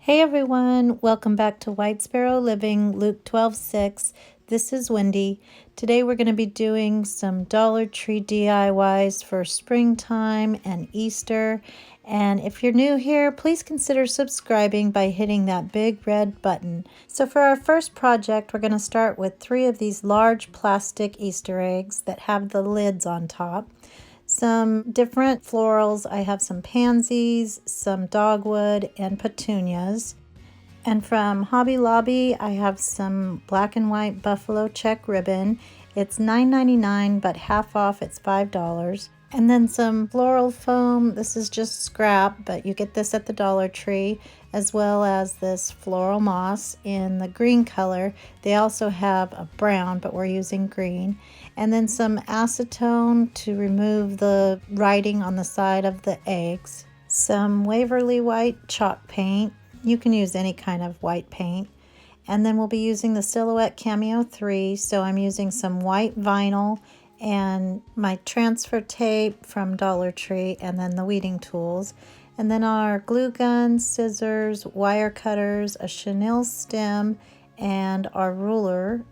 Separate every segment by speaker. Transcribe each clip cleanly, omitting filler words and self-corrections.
Speaker 1: Hey everyone, welcome back to White Sparrow Living, Luke 12:6. This is Wendy. Today we're going to be doing some Dollar Tree DIYs for springtime and Easter. And if you're new here, please consider subscribing by hitting that big red button. So for our first project, we're going to start with 3 of these large plastic Easter eggs that have the lids on top. Some different florals. I have some pansies, some dogwood, and petunias. And from Hobby Lobby, I have some black and white buffalo check ribbon. It's $9.99, but half off, it's $5. And then some floral foam. This is just scrap, but you get this at the Dollar Tree, as well as this floral moss in the green color. They also have a brown, but we're using green. And then some acetone to remove the writing on the side of the eggs. Some Waverly white chalk paint. You can use any kind of white paint. And then we'll be using the Silhouette Cameo 3, so I'm using some white vinyl and my transfer tape from Dollar Tree, and then the weeding tools. And then our glue guns, scissors, wire cutters, a chenille stem, and our ruler.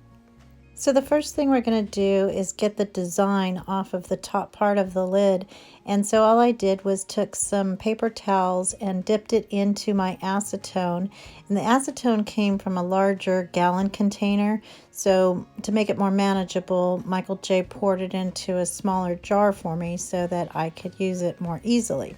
Speaker 1: So the first thing we're going to do is get the design off of the top part of the lid. And so all I did was took some paper towels and dipped it into my acetone. And the acetone came from a larger gallon container. So to make it more manageable, Michael J. poured it into a smaller jar for me so that I could use it more easily.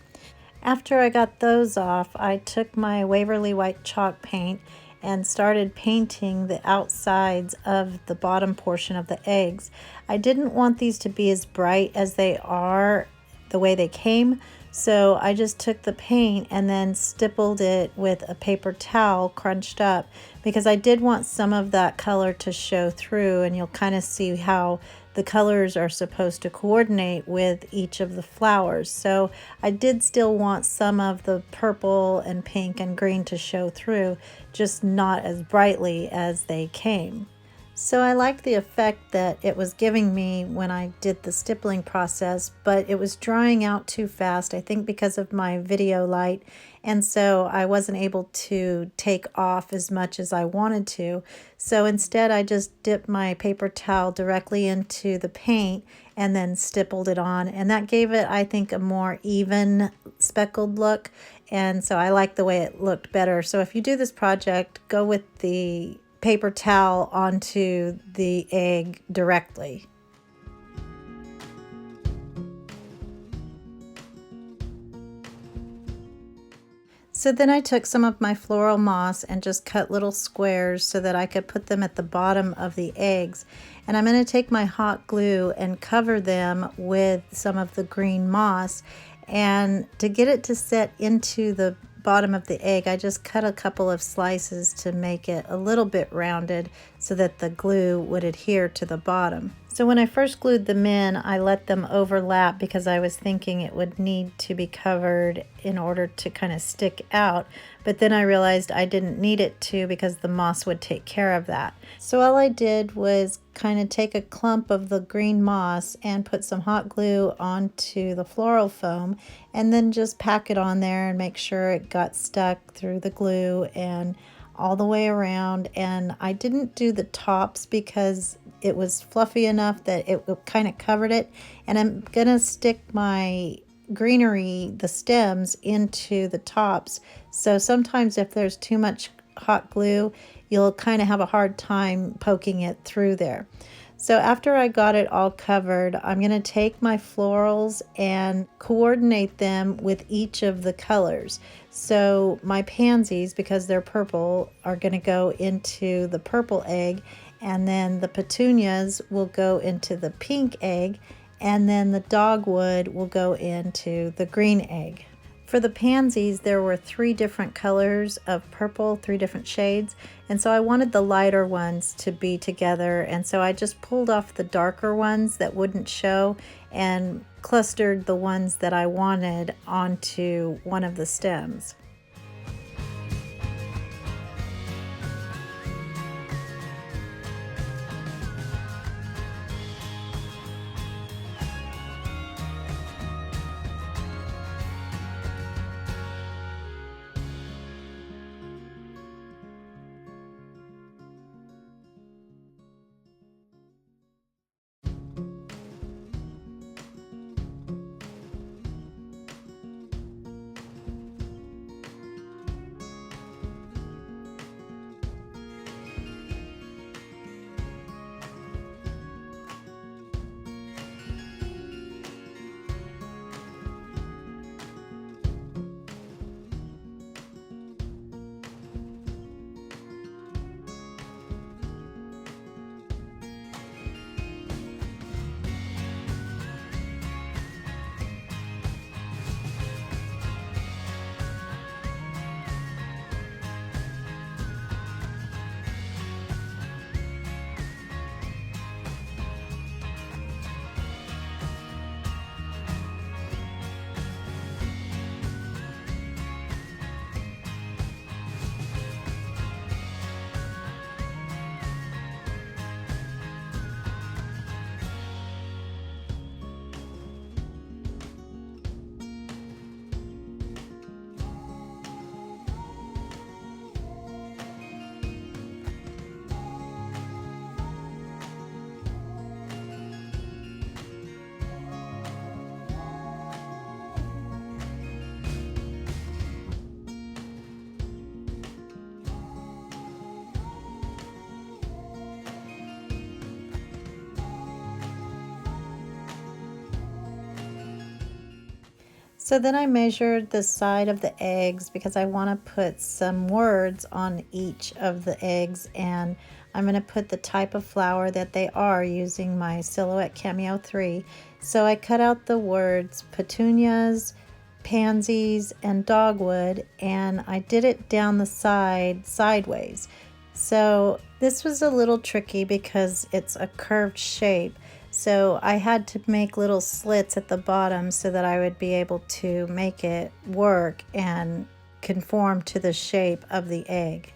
Speaker 1: After I got those off, I took my Waverly white chalk paint and started painting the outsides of the bottom portion of the eggs. I didn't want these to be as bright as they are the way they came, so I just took the paint and then stippled it with a paper towel crunched up, because I did want some of that color to show through, and you'll kind of see how the colors are supposed to coordinate with each of the flowers. So I did still want some of the purple and pink and green to show through, just not as brightly as they came. So I liked the effect that it was giving me when I did the stippling process, but it was drying out too fast, I think because of my video light, and so I wasn't able to take off as much as I wanted to. So instead I just dipped my paper towel directly into the paint and then stippled it on, and that gave it, I think, a more even speckled look, and so I like the way it looked better. So if you do this project, go with the paper towel onto the egg directly. So then I took some of my floral moss and just cut little squares so that I could put them at the bottom of the eggs. And I'm going to take my hot glue and cover them with some of the green moss. And to get it to set into the bottom of the egg, I just cut a couple of slices to make it a little bit rounded so that the glue would adhere to the bottom. So when I first glued them in, I let them overlap because I was thinking it would need to be covered in order to kind of stick out, but then I realized I didn't need it to because the moss would take care of that. So all I did was kind of take a clump of the green moss and put some hot glue onto the floral foam, and then just pack it on there and make sure it got stuck through the glue and all the way around. And I didn't do the tops because it was fluffy enough that it kind of covered it, and I'm gonna stick my greenery, the stems, into the tops. So sometimes if there's too much hot glue, you'll kind of have a hard time poking it through there. So after I got it all covered, I'm going to take my florals and coordinate them with each of the colors. So my pansies, because they're purple, are going to go into the purple egg, and then the petunias will go into the pink egg, and then the dogwood will go into the green egg. For the pansies, there were 3 different colors of purple, 3 different shades, and so I wanted the lighter ones to be together, and so I just pulled off the darker ones that wouldn't show and clustered the ones that I wanted onto one of the stems. So then I measured the side of the eggs because I want to put some words on each of the eggs, and I'm going to put the type of flower that they are using my Silhouette Cameo 3. So I cut out the words petunias, pansies, and dogwood, and I did it down the side sideways. So this was a little tricky because it's a curved shape. So I had to make little slits at the bottom so that I would be able to make it work and conform to the shape of the egg.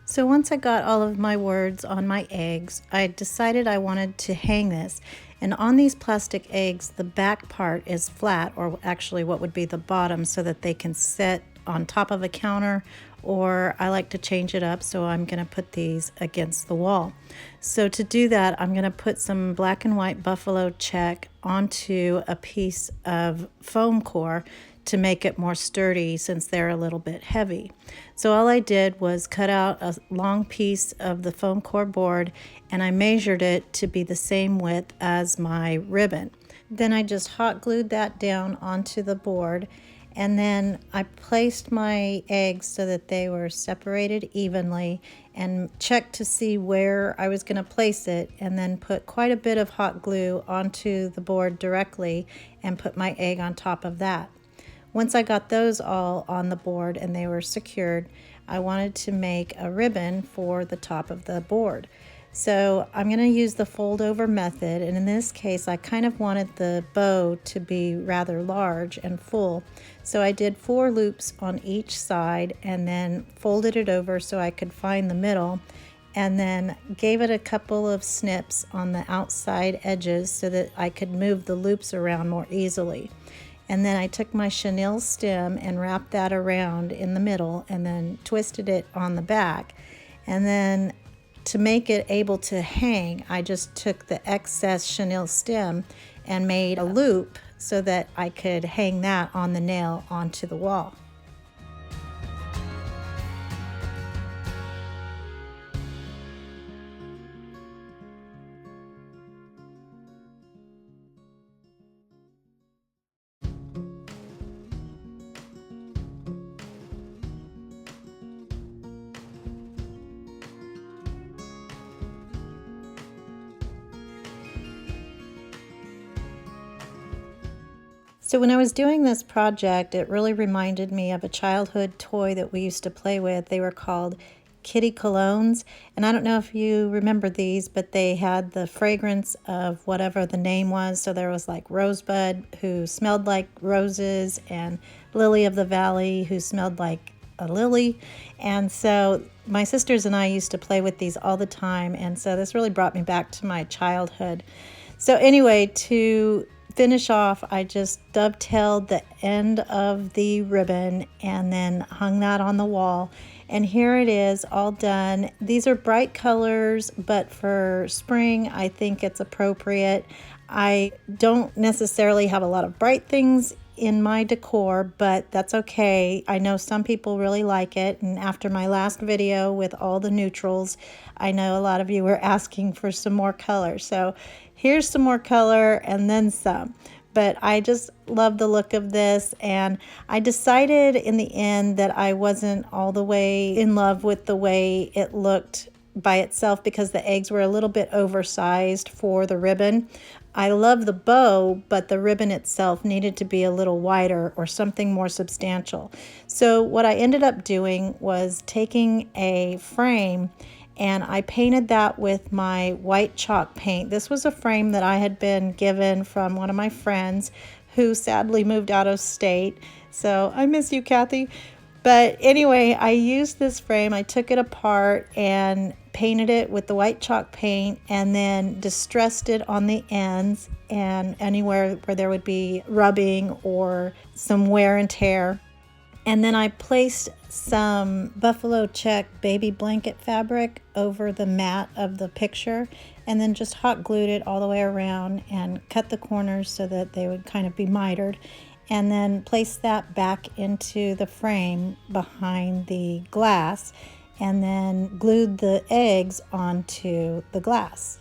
Speaker 1: So once I got all of my words on my eggs, I decided I wanted to hang this. And on these plastic eggs, the back part is flat, or actually what would be the bottom, so that they can sit on top of a counter, or I like to change it up, so I'm going to put these against the wall. So to do that, I'm going to put some black and white buffalo check onto a piece of foam core to make it more sturdy since they're a little bit heavy. So all I did was cut out a long piece of the foam core board, and I measured it to be the same width as my ribbon. Then I just hot glued that down onto the board, and then I placed my eggs so that they were separated evenly and checked to see where I was going to place it, and then put quite a bit of hot glue onto the board directly and put my egg on top of that. Once I got those all on the board and they were secured, I wanted to make a ribbon for the top of the board. So I'm going to use the fold over method, and in this case I kind of wanted the bow to be rather large and full. So I did 4 loops on each side and then folded it over so I could find the middle, and then gave it a couple of snips on the outside edges so that I could move the loops around more easily. And then I took my chenille stem and wrapped that around in the middle and then twisted it on the back. And then to make it able to hang, I just took the excess chenille stem and made a loop so that I could hang that on the nail onto the wall. So when I was doing this project, it really reminded me of a childhood toy that we used to play with. They were called kitty colognes, and I don't know if you remember these, but they had the fragrance of whatever the name was. So there was like Rosebud, who smelled like roses, and Lily of the Valley, who smelled like a lily. And so my sisters and I used to play with these all the time, and so this really brought me back to my childhood. So anyway, to finish off, I just dovetailed the end of the ribbon and then hung that on the wall. And here it is, all done. These are bright colors, but for spring, I think it's appropriate. I don't necessarily have a lot of bright things in my decor, but that's okay. I know some people really like it, and after my last video with all the neutrals, I know a lot of you were asking for some more color. So here's some more color and then some. But I just love the look of this, and I decided in the end that I wasn't all the way in love with the way it looked by itself because the eggs were a little bit oversized for the ribbon. I love the bow, but the ribbon itself needed to be a little wider or something more substantial. So what I ended up doing was taking a frame and I painted that with my white chalk paint. This was a frame that I had been given from one of my friends who sadly moved out of state. So I miss you, Kathy. But anyway, I used this frame, I took it apart and painted it with the white chalk paint and then distressed it on the ends and anywhere where there would be rubbing or some wear and tear. And then I placed some buffalo check baby blanket fabric over the mat of the picture and then just hot glued it all the way around and cut the corners so that they would kind of be mitered. And then place that back into the frame behind the glass and then glued the eggs onto the glass.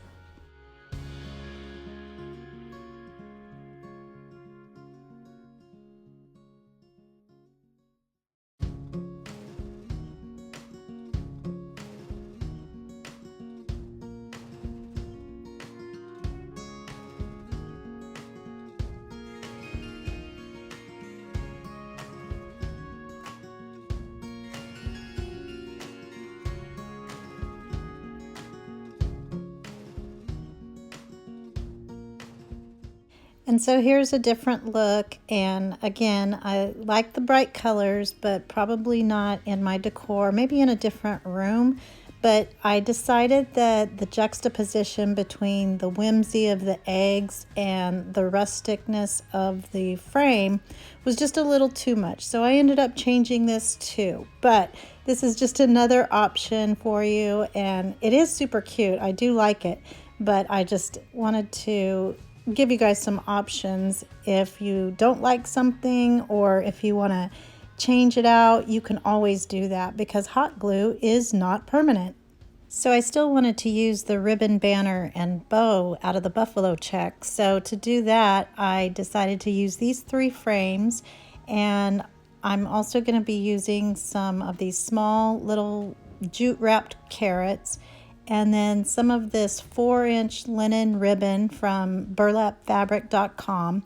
Speaker 1: And so here's a different look, and again, I like the bright colors, but probably not in my decor, maybe in a different room. But I decided that the juxtaposition between the whimsy of the eggs and the rusticness of the frame was just a little too much. So I ended up changing this too. But this is just another option for you, and it is super cute. I do like it, but I just wanted to give you guys some options. If you don't like something or if you want to change it out, you can always do that because hot glue is not permanent. So I still wanted to use the ribbon banner and bow out of the buffalo check. So to do that, I decided to use these 3 frames, and I'm also going to be using some of these small little jute wrapped carrots and then some of this 4-inch linen ribbon from burlapfabric.com.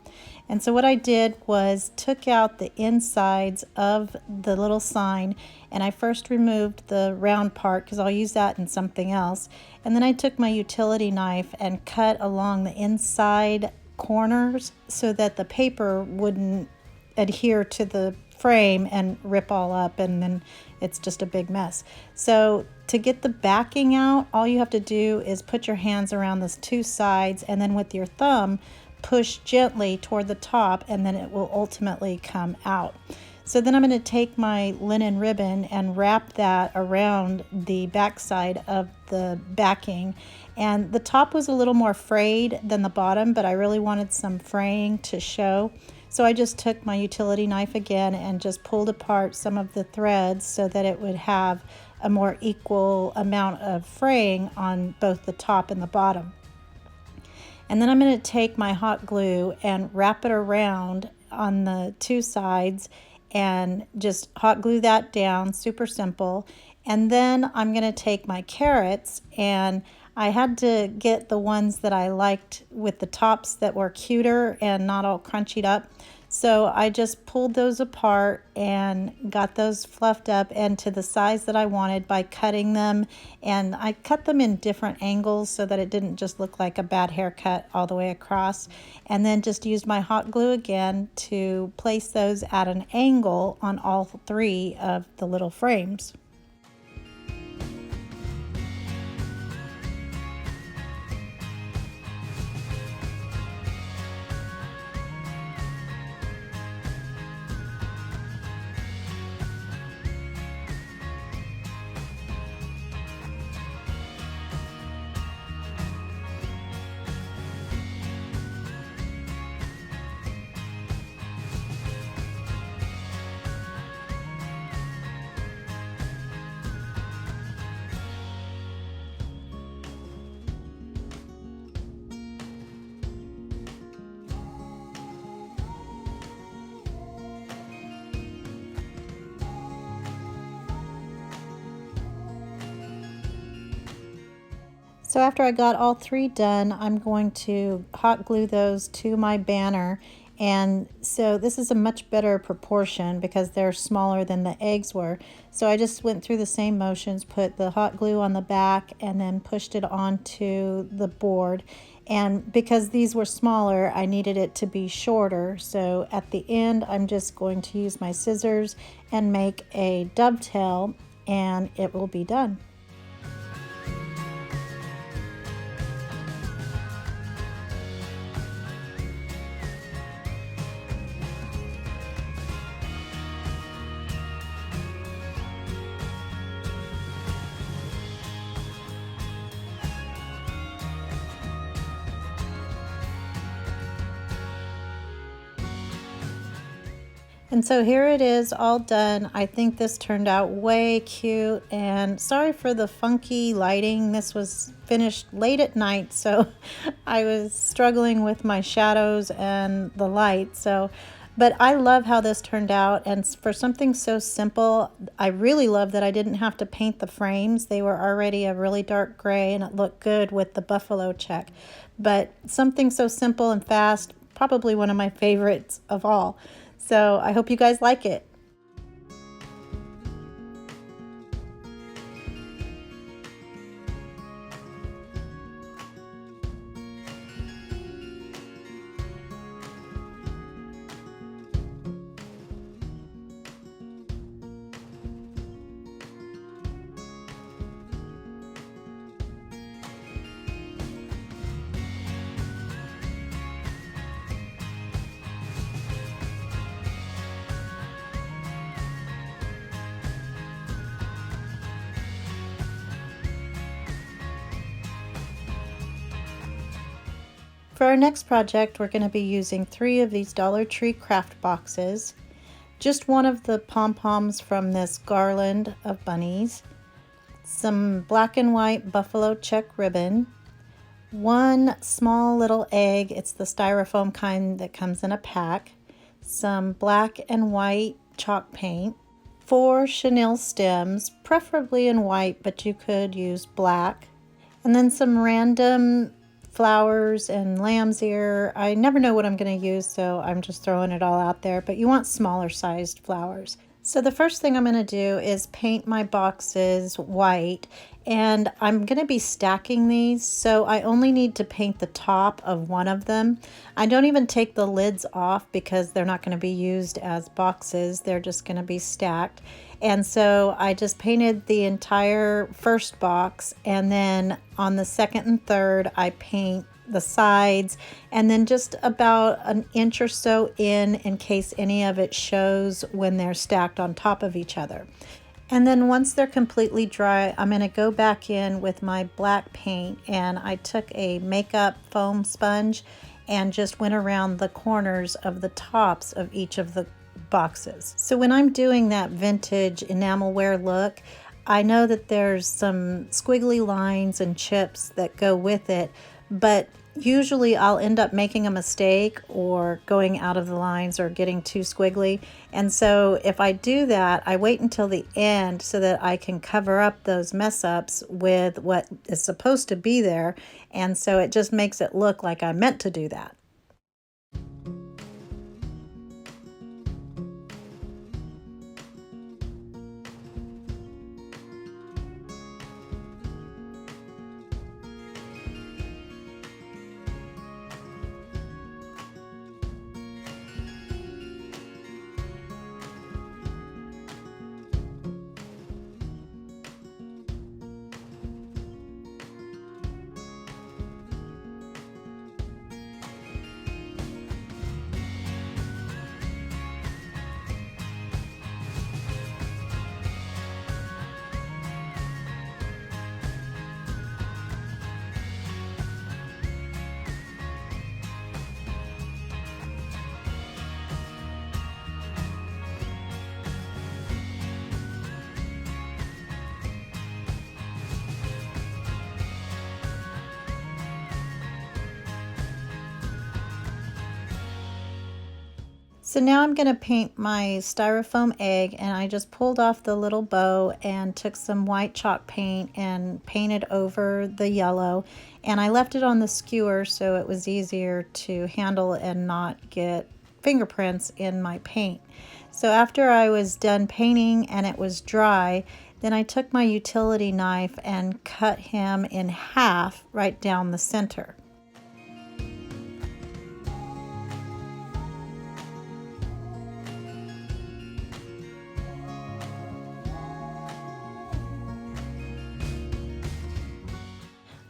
Speaker 1: And so what I did was took out the insides of the little sign, and I first removed the round part because I'll use that in something else. And then I took my utility knife and cut along the inside corners so that the paper wouldn't adhere to the frame and rip all up, and then it's just a big mess. So to get the backing out, all you have to do is put your hands around those 2 sides and then with your thumb push gently toward the top, and then it will ultimately come out. So then I'm going to take my linen ribbon and wrap that around the backside of the backing. And the top was a little more frayed than the bottom, but I really wanted some fraying to show. So I just took my utility knife again and just pulled apart some of the threads so that it would have a more equal amount of fraying on both the top and the bottom. And then I'm going to take my hot glue and wrap it around on the 2 sides and just hot glue that down, super simple. And then I'm going to take my carrots, and I had to get the ones that I liked with the tops that were cuter and not all crunched up. So I just pulled those apart and got those fluffed up and to the size that I wanted by cutting them. And I cut them in different angles so that it didn't just look like a bad haircut all the way across. And then just used my hot glue again to place those at an angle on all 3 of the little frames. So after I got all 3 done, I'm going to hot glue those to my banner. And so this is a much better proportion because they're smaller than the eggs were. So I just went through the same motions, put the hot glue on the back and then pushed it onto the board. And because these were smaller, I needed it to be shorter. So at the end, I'm just going to use my scissors and make a dovetail, and it will be done. And so here it is all done. I think this turned out way cute, and sorry for the funky lighting. This was finished late at night, so I was struggling with my shadows and the light. But I love how this turned out, and for something so simple, I really love that I didn't have to paint the frames. They were already a really dark gray and it looked good with the buffalo check. But something so simple and fast, probably one of my favorites of all. So I hope you guys like it. For our next project, we're going to be using 3 of these Dollar Tree craft boxes, just one of the pom-poms from this garland of bunnies, some black and white buffalo check ribbon, one small little egg, it's the styrofoam kind that comes in a pack, some black and white chalk paint, 4 chenille stems, preferably in white, but you could use black, and then some random flowers and lamb's ear. I never know what I'm going to use, so I'm just throwing it all out there, but you want smaller sized flowers. So the first thing I'm going to do is paint my boxes white, and I'm going to be stacking these, so I only need to paint the top of one of them. I don't even take the lids off because they're not going to be used as boxes. They're just going to be stacked. And so I just painted the entire first box, and then on the second and third I paint the sides, and then just about an inch or so in case any of it shows when they're stacked on top of each other. And then once they're completely dry, I'm going to go back in with my black paint, and I took a makeup foam sponge and just went around the corners of the tops of each of the boxes. So when I'm doing that vintage enamelware look, I know that there's some squiggly lines and chips that go with it, but usually I'll end up making a mistake or going out of the lines or getting too squiggly. And so if I do that, I wait until the end so that I can cover up those mess ups with what is supposed to be there. And so it just makes it look like I meant to do that. So now I'm going to paint my styrofoam egg, and I just pulled off the little bow and took some white chalk paint and painted over the yellow, and I left it on the skewer so it was easier to handle and not get fingerprints in my paint. So after I was done painting and it was dry, then I took my utility knife and cut him in half right down the center.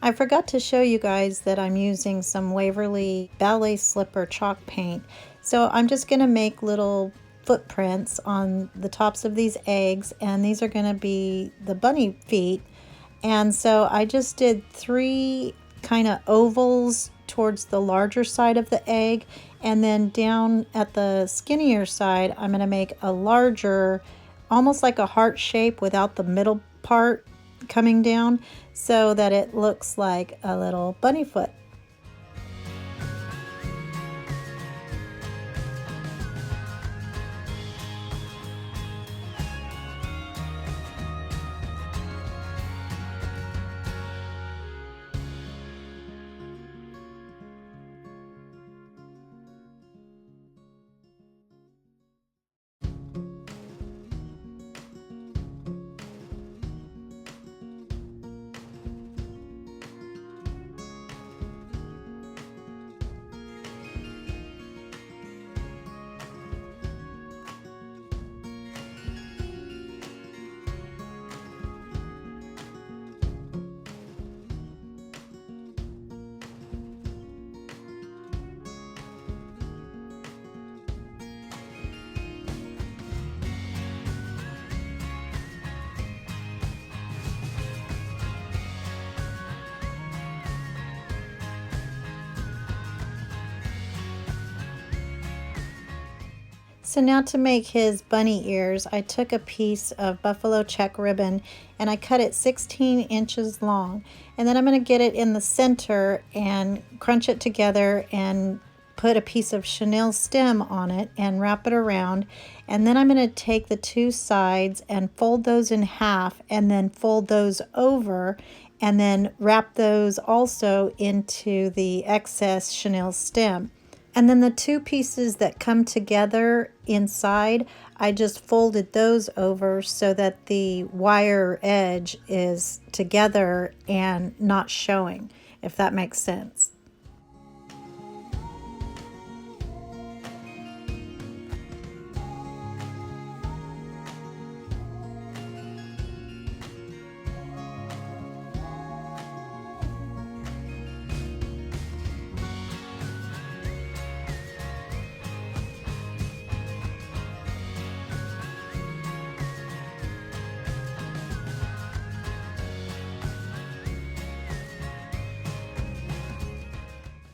Speaker 1: I forgot to show you guys that I'm using some Waverly Ballet Slipper chalk paint. So I'm just going to make little footprints on the tops of these eggs, and these are going to be the bunny feet. And so I just did 3 kind of ovals towards the larger side of the egg, and then down at the skinnier side I'm going to make a larger, almost like a heart shape without the middle part coming down, so that it looks like a little bunny foot. So now to make his bunny ears, I took a piece of buffalo check ribbon and I cut it 16 inches long. And then I'm going to get it in the center and crunch it together and put a piece of chenille stem on it and wrap it around. And then I'm going to take the 2 sides and fold those in half and then fold those over and then wrap those also into the excess chenille stem. And then the 2 pieces that come together inside, I just folded those over so that the wire edge is together and not showing, if that makes sense.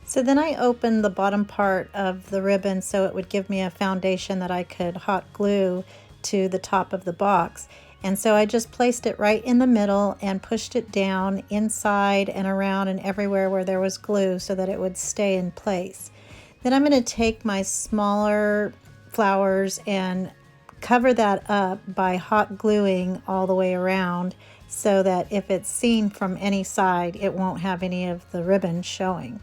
Speaker 1: So then I opened the bottom part of the ribbon so it would give me a foundation that I could hot glue to the top of the box. And so I just placed it right in the middle and pushed it down inside and around and everywhere where there was glue so that it would stay in place. Then I'm going to take my smaller flowers and cover that up by hot gluing all the way around so that if it's seen from any side, it won't have any of the ribbon showing.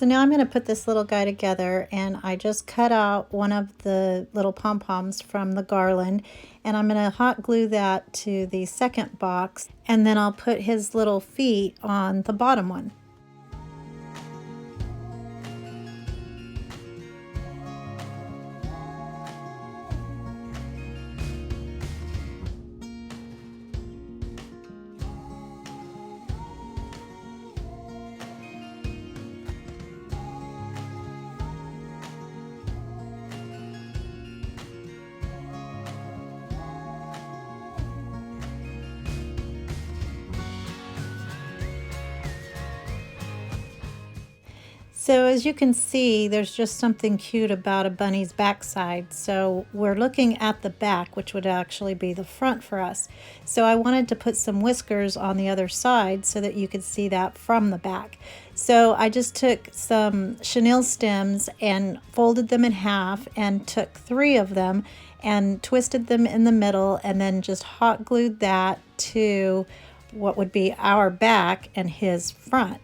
Speaker 1: So now I'm going to put this little guy together, and I just cut out one of the little pom-poms from the Garland, and I'm going to hot glue that to the second box, and then I'll put his little feet on the bottom one. So as you can see, there's just something cute about a bunny's backside. So we're looking at the back, which would actually be the front for us. So I wanted to put some whiskers on the other side so that you could see that from the back. So I just took some chenille stems and folded them in half and took 3 of them and twisted them in the middle, and then just hot glued that to what would be our back and his front.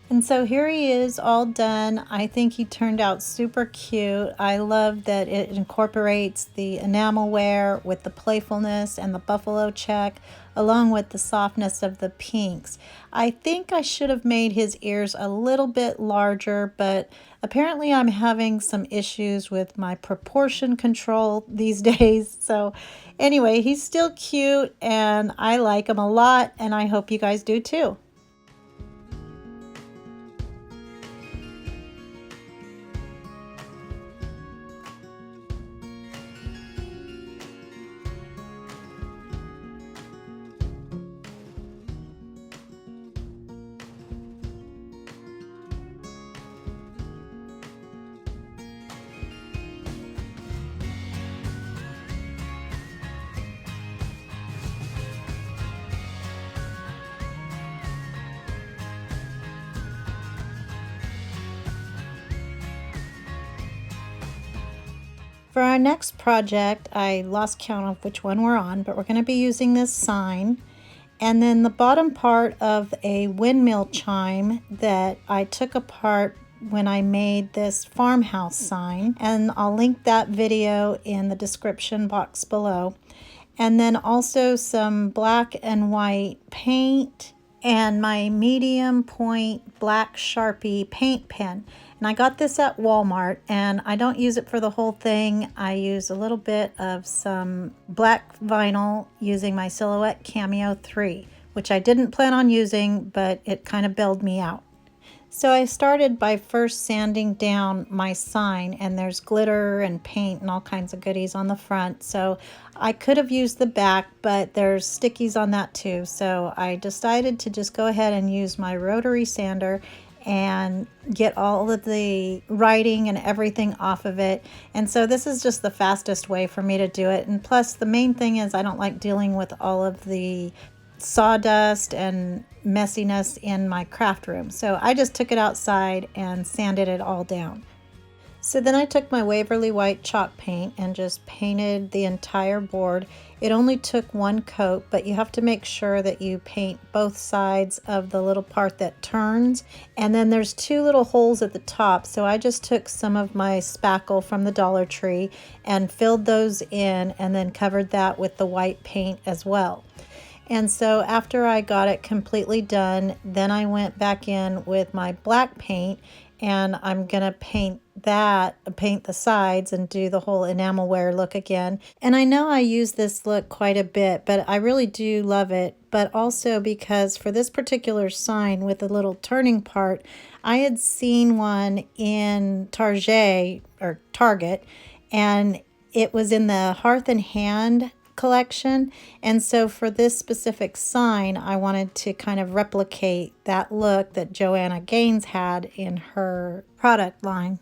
Speaker 1: And so here he is all done. I think he turned out super cute. I love that it incorporates the enamelware with the playfulness and the buffalo check, along with the softness of the pinks. I think I should have made his ears a little bit larger, but apparently I'm having some issues with my proportion control these days. So anyway, he's still cute and I like him a lot, and I hope you guys do too. For our next project, I lost count of which one we're on, but we're going to be using this sign. And then the bottom part of a windmill chime that I took apart when I made this farmhouse sign. And I'll link that video in the description box below. And then also some black and white paint and my medium point black Sharpie paint pen. And I got this at Walmart, and I don't use it for the whole thing. I use a little bit of some black vinyl using my Silhouette Cameo 3, which I didn't plan on using, but it kind of bailed me out. So I started by first sanding down my sign, and there's glitter and paint and all kinds of goodies on the front. So I could have used the back, but there's stickies on that too. So I decided to just go ahead and use my rotary sander and get all of the writing and everything off of it. And so this is just the fastest way for me to do it. And plus, the main thing is I don't like dealing with all of the sawdust and messiness in my craft room. So I just took it outside and sanded it all down. So then I took my Waverly White chalk paint and just painted the entire board. It only took 1 coat, but you have to make sure that you paint both sides of the little part that turns. And then there's 2 little holes at the top. So I just took some of my spackle from the Dollar Tree and filled those in, and then covered that with the white paint as well. And so after I got it completely done, then I went back in with my black paint, and I'm gonna paint the sides and do the whole enamelware look again. And I know I use this look quite a bit, but I really do love it. But also because for this particular sign with the little turning part, I had seen one in Target, and it was in the Hearth and Hand collection. And so for this specific sign, I wanted to kind of replicate that look that Joanna Gaines had in her product line.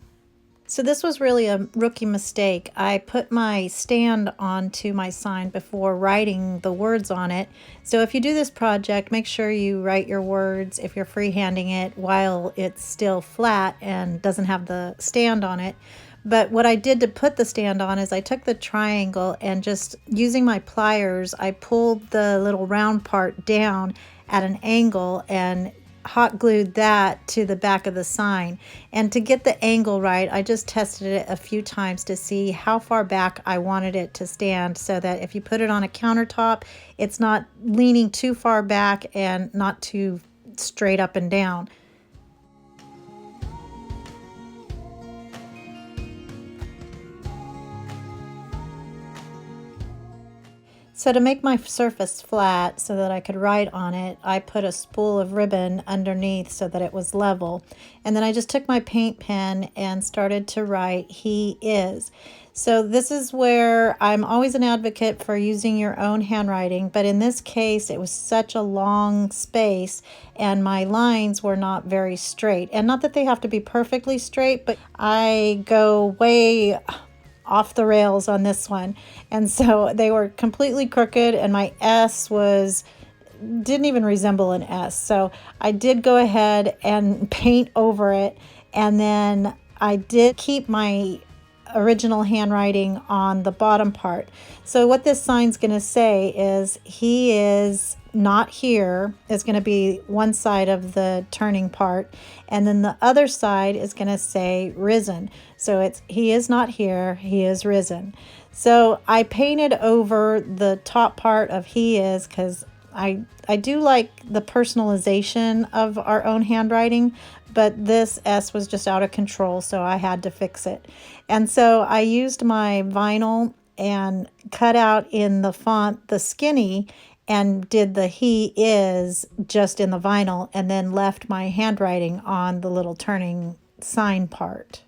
Speaker 1: So this was really a rookie mistake. I put my stand onto my sign before writing the words on it. So if you do this project, make sure you write your words if you're freehanding it while it's still flat and doesn't have the stand on it. But what I did to put the stand on is I took the triangle and just using my pliers, I pulled the little round part down at an angle and hot glued that to the back of the sign. And to get the angle right, I just tested it a few times to see how far back I wanted it to stand, so that if you put it on a countertop, it's not leaning too far back and not too straight up and down. So to make my surface flat so that I could write on it, I put a spool of ribbon underneath so that it was level. And then I just took my paint pen and started to write, "He is." So this is where I'm always an advocate for using your own handwriting, but in this case it was such a long space and my lines were not very straight. And not that they have to be perfectly straight, but I go way off the rails on this one, and so they were completely crooked, and my S didn't even resemble an S. So I did go ahead and paint over it, and then I did keep my original handwriting on the bottom part. So what this sign's going to say is, "He is not here," is going to be one side of the turning part, and then the other side is going to say "risen." So it's, "He is not here, he is risen." So I painted over the top part of "he is" because I do like the personalization of our own handwriting, but this S was just out of control, so I had to fix it. And so I used my vinyl and cut out in the font the skinny and did the "he is" just in the vinyl, and then left my handwriting on the little turning sign part.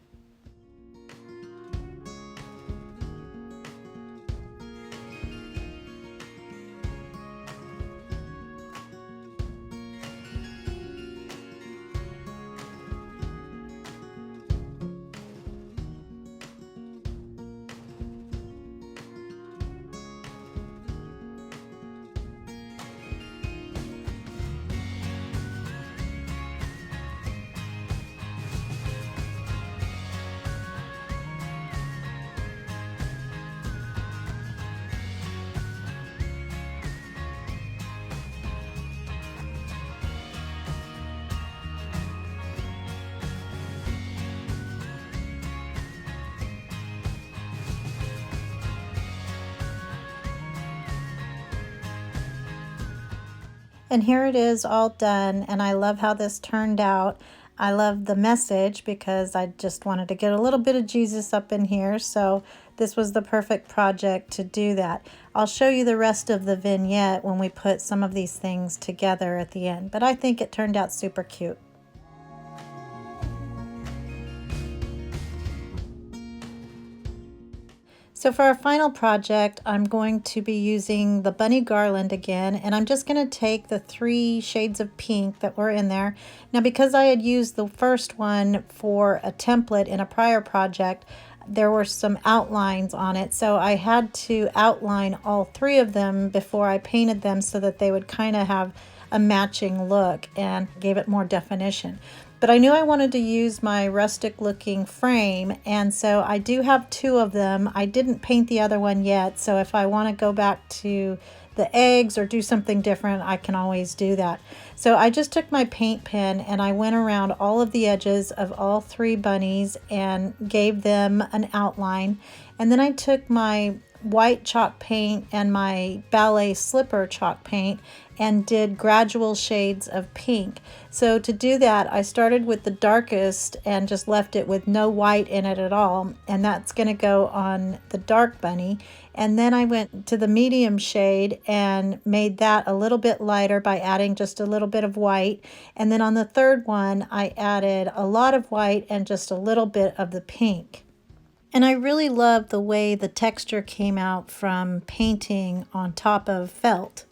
Speaker 1: And here it is all done, and I love how this turned out. I love the message because I just wanted to get a little bit of Jesus up in here, so this was the perfect project to do that. I'll show you the rest of the vignette when we put some of these things together at the end, but I think it turned out super cute. So for our final project, I'm going to be using the bunny garland again, and I'm just going to take the 3 shades of pink that were in there. Now, because I had used the first one for a template in a prior project, there were some outlines on it, so I had to outline all 3 of them before I painted them so that they would kind of have a matching look and gave it more definition. But I knew I wanted to use my rustic looking frame, and so I do have 2 of them. I didn't paint the other one yet, so if I want to go back to the eggs or do something different, I can always do that. So I just took my paint pen and I went around all of the edges of all 3 bunnies and gave them an outline. And then I took my white chalk paint and my ballet slipper chalk paint and did gradual shades of pink. So to do that, I started with the darkest and just left it with no white in it at all, and that's going to go on the dark bunny. And then I went to the medium shade and made that a little bit lighter by adding just a little bit of white. And then on the third one, I added a lot of white and just a little bit of the pink. And I really love the way the texture came out from painting on top of felt.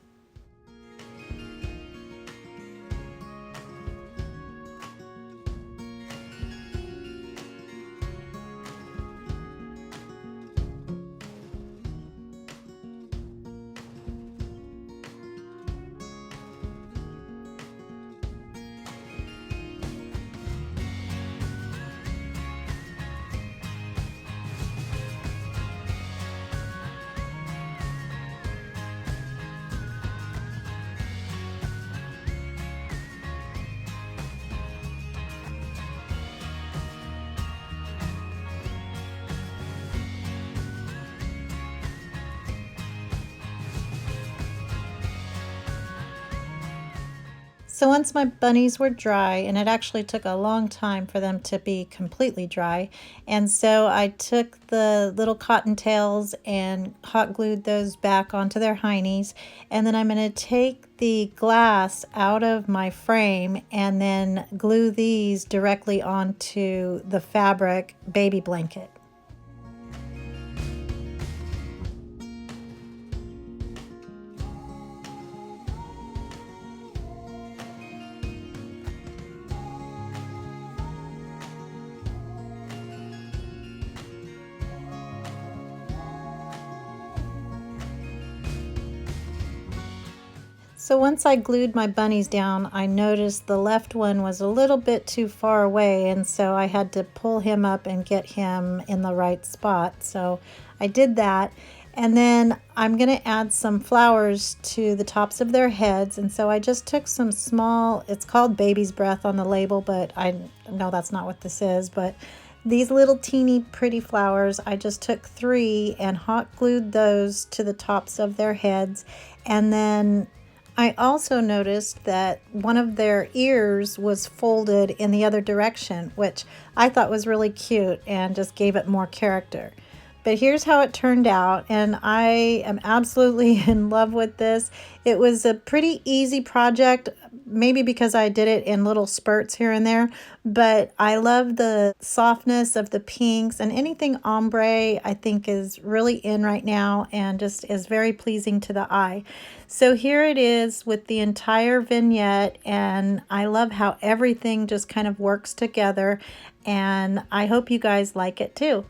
Speaker 1: So once my bunnies were dry, and it actually took a long time for them to be completely dry, and so I took the little cottontails and hot glued those back onto their heinies, and then I'm going to take the glass out of my frame and then glue these directly onto the fabric baby blanket. So once I glued my bunnies down, I noticed the left one was a little bit too far away, and so I had to pull him up and get him in the right spot. So I did that, and then I'm going to add some flowers to the tops of their heads, and so I just took some small, it's called baby's breath on the label, but I know that's not what this is, but these little teeny pretty flowers, I just took 3 and hot glued those to the tops of their heads, and then I also noticed that one of their ears was folded in the other direction, which I thought was really cute and just gave it more character. But here's how it turned out, and I am absolutely in love with this. It was a pretty easy project, maybe because I did it in little spurts here and there, but I love the softness of the pinks, and anything ombre I think is really in right now and just is very pleasing to the eye. So here it is with the entire vignette, and I love how everything just kind of works together, and I hope you guys like it too.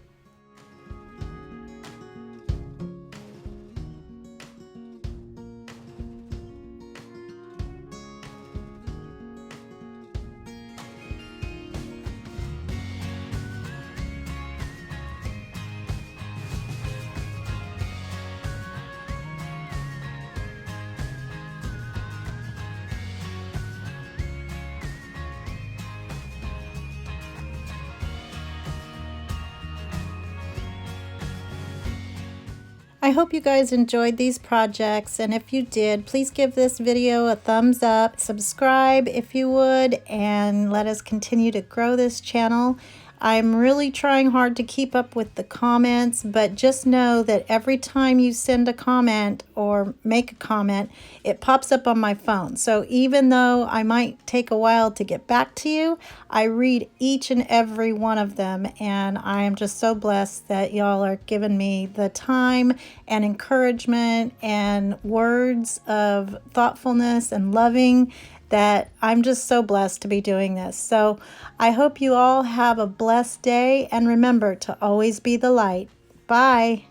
Speaker 1: I hope you guys enjoyed these projects, and if you did, please give this video a thumbs up, subscribe if you would, and let us continue to grow this channel. I'm really trying hard to keep up with the comments, but just know that every time you send a comment or make a comment, it pops up on my phone. So even though I might take a while to get back to you, I read each and every one of them, and I am just so blessed that y'all are giving me the time and encouragement and words of thoughtfulness and loving, that I'm just so blessed to be doing this. So I hope you all have a blessed day, and remember to always be the light. Bye.